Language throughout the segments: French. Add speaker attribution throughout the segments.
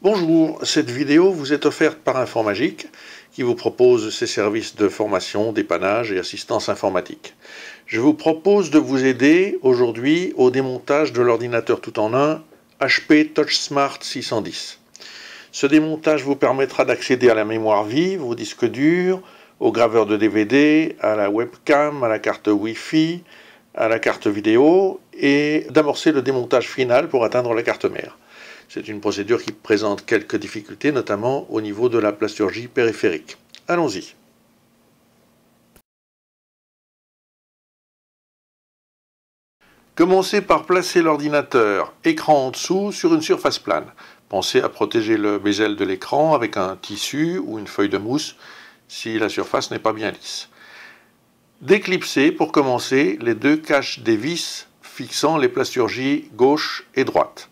Speaker 1: Bonjour, cette vidéo vous est offerte par Informagique qui vous propose ses services de formation, dépannage et assistance informatique. Je vous propose de vous aider aujourd'hui au démontage de l'ordinateur tout en un HP TouchSmart 610. Ce démontage vous permettra d'accéder à la mémoire vive, au disque dur, au graveur de DVD, à la webcam, à la carte Wi-Fi, à la carte vidéo et d'amorcer le démontage final pour atteindre la carte mère. C'est une procédure qui présente quelques difficultés, notamment au niveau de la plasturgie périphérique. Allons-y. Commencez par placer l'ordinateur écran en dessous sur une surface plane. Pensez à protéger le bezel de l'écran avec un tissu ou une feuille de mousse si la surface n'est pas bien lisse. Déclipsez pour commencer les deux caches des vis fixant les plasturgies gauche et droite.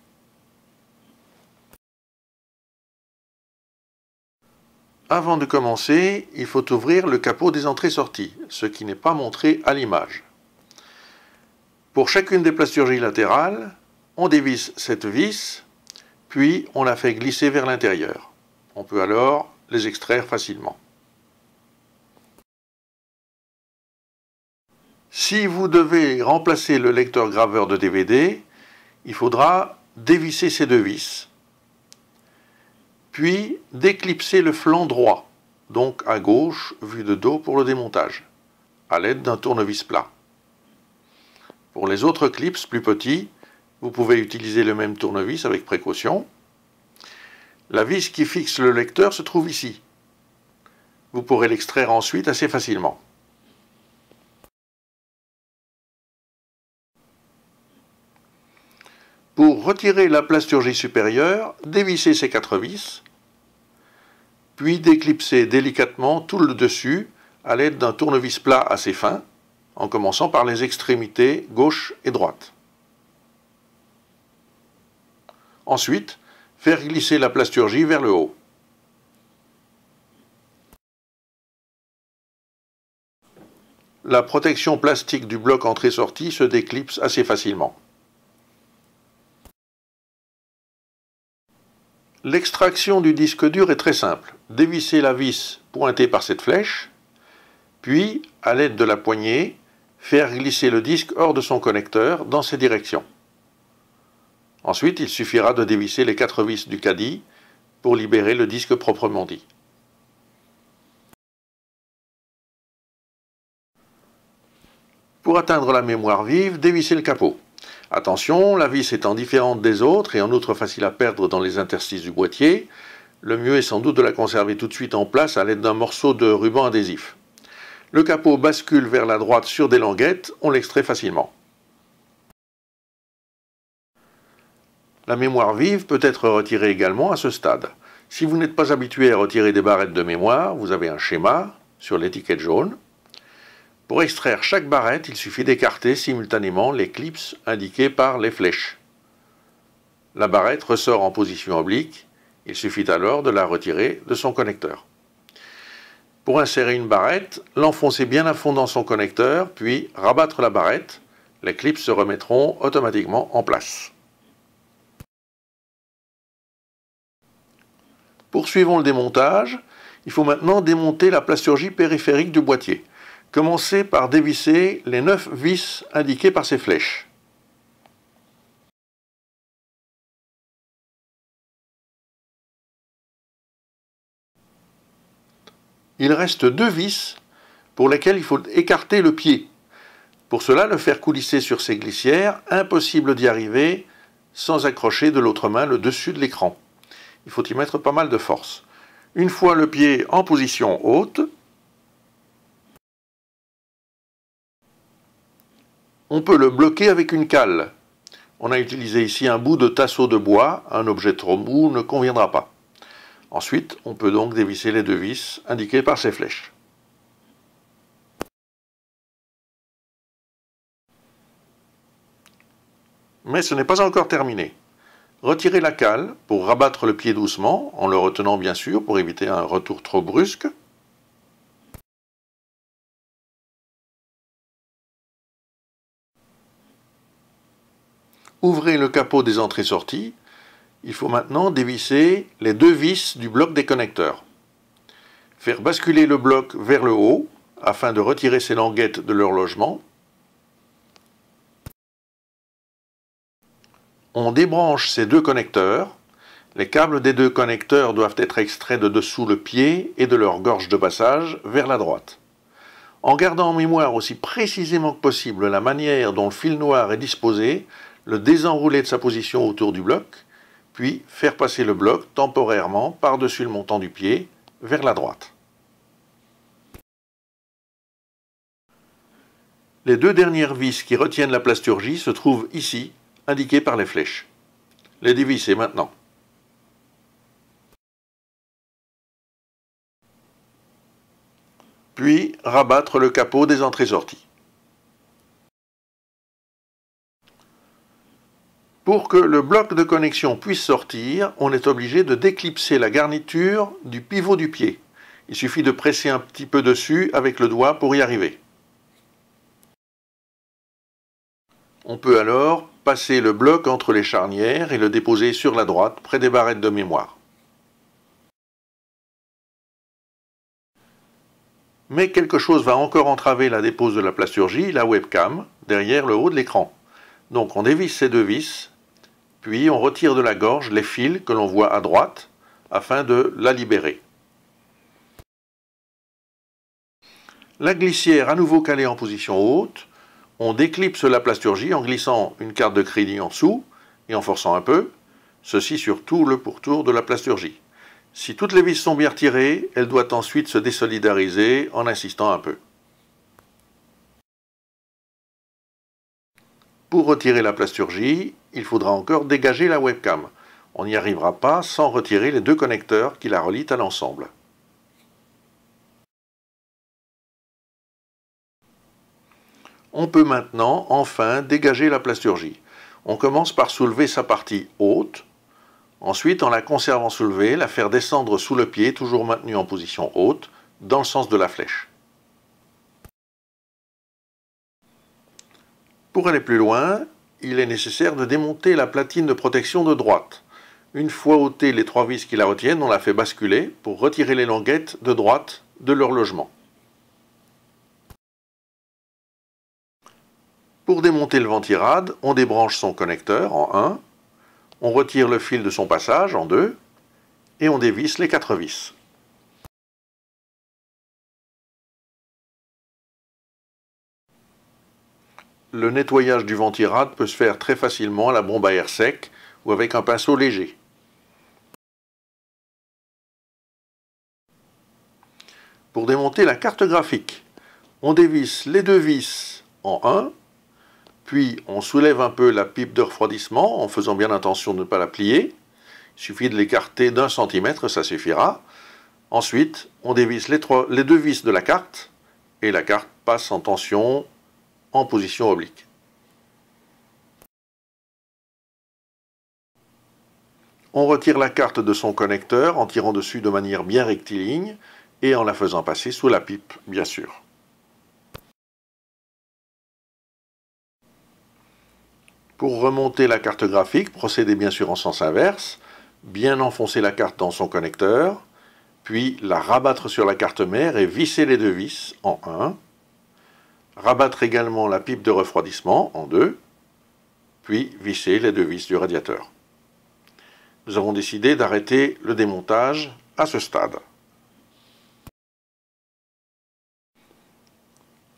Speaker 1: Avant de commencer, il faut ouvrir le capot des entrées-sorties, ce qui n'est pas montré à l'image. Pour chacune des plasturgies latérales, on dévisse cette vis, puis on la fait glisser vers l'intérieur. On peut alors les extraire facilement. Si vous devez remplacer le lecteur graveur de DVD, il faudra dévisser ces deux vis, puis déclipser le flanc droit, donc à gauche, vu de dos pour le démontage, à l'aide d'un tournevis plat. Pour les autres clips plus petits, vous pouvez utiliser le même tournevis avec précaution. La vis qui fixe le lecteur se trouve ici. Vous pourrez l'extraire ensuite assez facilement. Pour retirer la plasturgie supérieure, dévissez ces 4 vis, puis déclipsez délicatement tout le dessus à l'aide d'un tournevis plat assez fin, en commençant par les extrémités gauche et droite. Ensuite, faire glisser la plasturgie vers le haut. La protection plastique du bloc entrée-sortie se déclipse assez facilement. L'extraction du disque dur est très simple. Dévissez la vis pointée par cette flèche, puis, à l'aide de la poignée, faire glisser le disque hors de son connecteur dans ces directions. Ensuite, il suffira de dévisser les 4 vis du caddie pour libérer le disque proprement dit. Pour atteindre la mémoire vive, dévissez le capot. Attention, la vis étant différente des autres et en outre facile à perdre dans les interstices du boîtier, le mieux est sans doute de la conserver tout de suite en place à l'aide d'un morceau de ruban adhésif. Le capot bascule vers la droite sur des languettes, on l'extrait facilement. La mémoire vive peut être retirée également à ce stade. Si vous n'êtes pas habitué à retirer des barrettes de mémoire, vous avez un schéma sur l'étiquette jaune. Pour extraire chaque barrette, il suffit d'écarter simultanément les clips indiqués par les flèches. La barrette ressort en position oblique, il suffit alors de la retirer de son connecteur. Pour insérer une barrette, l'enfoncer bien à fond dans son connecteur, puis rabattre la barrette. Les clips se remettront automatiquement en place. Poursuivons le démontage. Il faut maintenant démonter la plasturgie périphérique du boîtier. Commencez par dévisser les 9 vis indiquées par ces flèches. Il reste 2 vis pour lesquelles il faut écarter le pied. Pour cela, le faire coulisser sur ces glissières, impossible d'y arriver sans accrocher de l'autre main le dessus de l'écran. Il faut y mettre pas mal de force. Une fois le pied en position haute, on peut le bloquer avec une cale. On a utilisé ici un bout de tasseau de bois, un objet trop mou ne conviendra pas. Ensuite, on peut donc dévisser les 2 vis indiquées par ces flèches. Mais ce n'est pas encore terminé. Retirez la cale pour rabattre le pied doucement, en le retenant bien sûr pour éviter un retour trop brusque. Ouvrez le capot des entrées-sorties. Il faut maintenant dévisser les deux vis du bloc des connecteurs. Faire basculer le bloc vers le haut afin de retirer ces languettes de leur logement. On débranche ces deux connecteurs. Les câbles des deux connecteurs doivent être extraits de dessous le pied et de leur gorge de passage vers la droite. En gardant en mémoire aussi précisément que possible la manière dont le fil noir est disposé, le désenrouler de sa position autour du bloc, puis faire passer le bloc temporairement par-dessus le montant du pied vers la droite. Les deux dernières vis qui retiennent la plasturgie se trouvent ici, indiquées par les flèches. Les dévisser maintenant. Puis rabattre le capot des entrées-sorties. Pour que le bloc de connexion puisse sortir, on est obligé de déclipser la garniture du pivot du pied. Il suffit de presser un petit peu dessus avec le doigt pour y arriver. On peut alors passer le bloc entre les charnières et le déposer sur la droite, près des barrettes de mémoire. Mais quelque chose va encore entraver la dépose de la plasturgie, la webcam, derrière le haut de l'écran. Donc on dévisse ces deux vis, puis on retire de la gorge les fils que l'on voit à droite, afin de la libérer. La glissière à nouveau calée en position haute, on déclipse la plasturgie en glissant une carte de crédit en dessous et en forçant un peu, ceci sur tout le pourtour de la plasturgie. Si toutes les vis sont bien retirées, elle doit ensuite se désolidariser en insistant un peu. Pour retirer la plasturgie, il faudra encore dégager la webcam. On n'y arrivera pas sans retirer les deux connecteurs qui la relient à l'ensemble. On peut maintenant enfin dégager la plasturgie. On commence par soulever sa partie haute. Ensuite, en la conservant soulevée, la faire descendre sous le pied, toujours maintenue en position haute, dans le sens de la flèche. Pour aller plus loin, il est nécessaire de démonter la platine de protection de droite. Une fois ôtées les trois vis qui la retiennent, on la fait basculer pour retirer les languettes de droite de leur logement. Pour démonter le ventirad, on débranche son connecteur en 1, on retire le fil de son passage en 2 et on dévisse les 4 vis. Le nettoyage du ventirad peut se faire très facilement à la bombe à air sec ou avec un pinceau léger. Pour démonter la carte graphique, on dévisse les deux vis en 1, puis on soulève un peu la pipe de refroidissement en faisant bien attention de ne pas la plier. Il suffit de l'écarter d'1 centimètre, ça suffira. Ensuite, on dévisse les deux vis de la carte et la carte passe en tension en position oblique. On retire la carte de son connecteur en tirant dessus de manière bien rectiligne et en la faisant passer sous la pipe, bien sûr. Pour remonter la carte graphique, procédez bien sûr en sens inverse, bien enfoncer la carte dans son connecteur, puis la rabattre sur la carte mère et visser les deux vis en 1, rabattre également la pipe de refroidissement en 2, puis visser les deux vis du radiateur. Nous avons décidé d'arrêter le démontage à ce stade.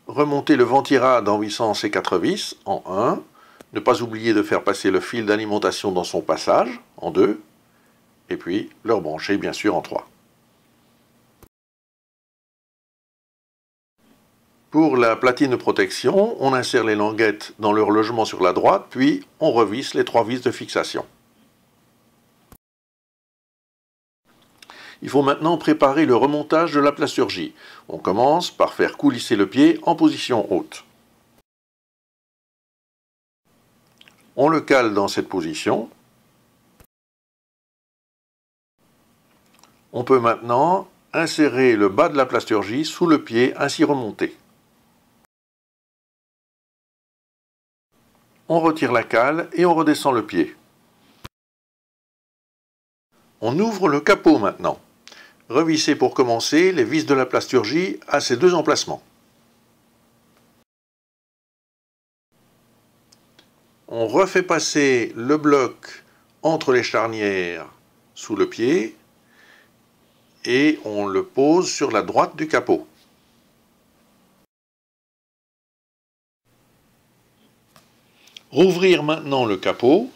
Speaker 1: Remonter le ventirad en vissant ces 4 vis en 1, ne pas oublier de faire passer le fil d'alimentation dans son passage en 2, et puis le rebrancher bien sûr en 3. Pour la platine de protection, on insère les languettes dans leur logement sur la droite, puis on revisse les 3 vis de fixation. Il faut maintenant préparer le remontage de la plasturgie. On commence par faire coulisser le pied en position haute. On le cale dans cette position. On peut maintenant insérer le bas de la plasturgie sous le pied ainsi remonté. On retire la cale et on redescend le pied. On ouvre le capot maintenant. Revissez pour commencer les vis de la plasturgie à ces deux emplacements. On refait passer le bloc entre les charnières sous le pied et on le pose sur la droite du capot. Rouvrir maintenant le capot,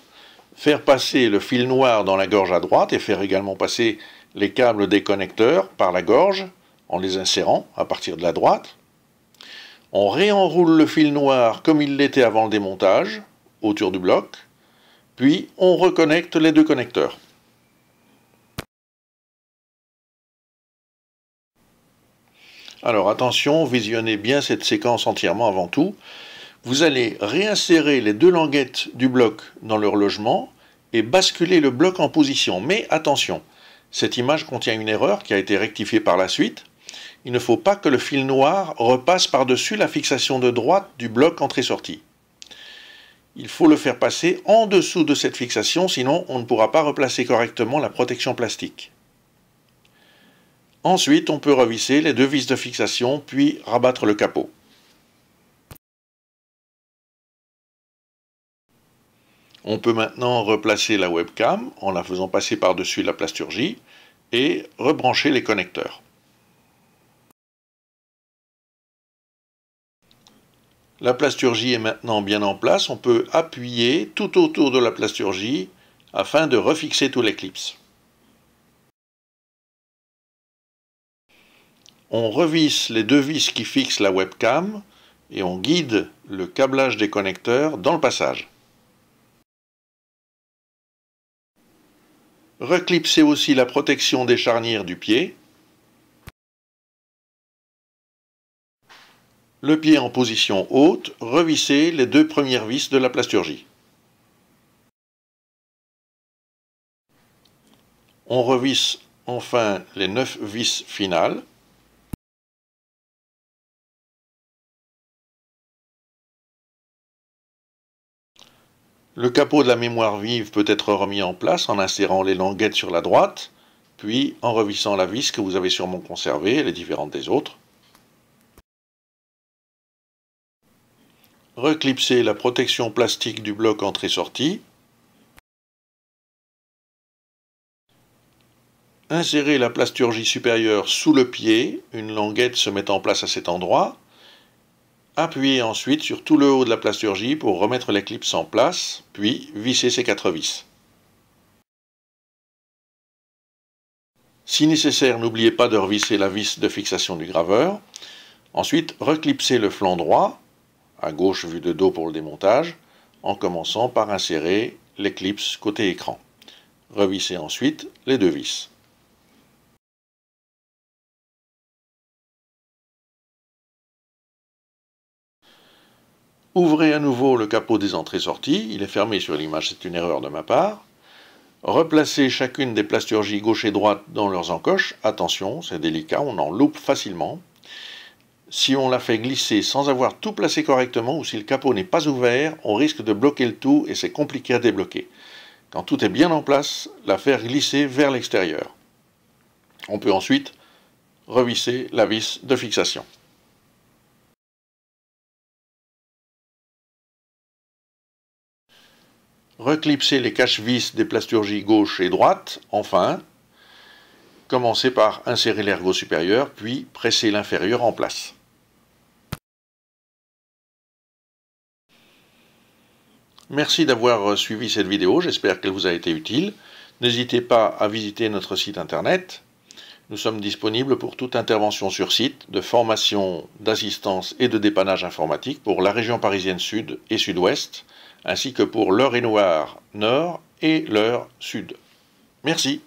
Speaker 1: faire passer le fil noir dans la gorge à droite et faire également passer les câbles des connecteurs par la gorge en les insérant à partir de la droite. On réenroule le fil noir comme il l'était avant le démontage autour du bloc, puis on reconnecte les deux connecteurs. Alors attention, visionnez bien cette séquence entièrement avant tout. Vous allez réinsérer les deux languettes du bloc dans leur logement et basculer le bloc en position. Mais attention, cette image contient une erreur qui a été rectifiée par la suite. Il ne faut pas que le fil noir repasse par-dessus la fixation de droite du bloc entrée-sortie. Il faut le faire passer en dessous de cette fixation, sinon on ne pourra pas replacer correctement la protection plastique. Ensuite, on peut revisser les deux vis de fixation, puis rabattre le capot. On peut maintenant replacer la webcam en la faisant passer par-dessus la plasturgie et rebrancher les connecteurs. La plasturgie est maintenant bien en place, on peut appuyer tout autour de la plasturgie afin de refixer tous les clips. On revisse les deux vis qui fixent la webcam et on guide le câblage des connecteurs dans le passage. Reclipsez aussi la protection des charnières du pied. Le pied en position haute, revissez les deux premières vis de la plasturgie. On revisse enfin les 9 vis finales. Le capot de la mémoire vive peut être remis en place en insérant les languettes sur la droite, puis en revissant la vis que vous avez sûrement conservée, elle est différente des autres. Reclipsez la protection plastique du bloc entrée-sortie. Insérez la plasturgie supérieure sous le pied, une languette se met en place à cet endroit. Appuyez ensuite sur tout le haut de la plasturgie pour remettre les clips en place, puis vissez ces 4 vis. Si nécessaire, n'oubliez pas de revisser la vis de fixation du graveur. Ensuite, reclipsez le flanc droit, à gauche vu de dos pour le démontage, en commençant par insérer les clips côté écran. Revissez ensuite les deux vis. Ouvrez à nouveau le capot des entrées-sorties, il est fermé sur l'image, c'est une erreur de ma part. Replacez chacune des plasturgies gauche et droite dans leurs encoches. Attention, c'est délicat, on en loupe facilement. Si on la fait glisser sans avoir tout placé correctement ou si le capot n'est pas ouvert, on risque de bloquer le tout et c'est compliqué à débloquer. Quand tout est bien en place, la faire glisser vers l'extérieur. On peut ensuite revisser la vis de fixation. Reclipsez les cache-vis des plasturgies gauche et droite, enfin. Commencez par insérer l'ergot supérieur, puis pressez l'inférieur en place. Merci d'avoir suivi cette vidéo, j'espère qu'elle vous a été utile. N'hésitez pas à visiter notre site internet. Nous sommes disponibles pour toute intervention sur site, de formation, d'assistance et de dépannage informatique pour la région parisienne sud et sud-ouest, ainsi que pour l'Eure-et-Loir Nord et l'Eure Sud. Merci.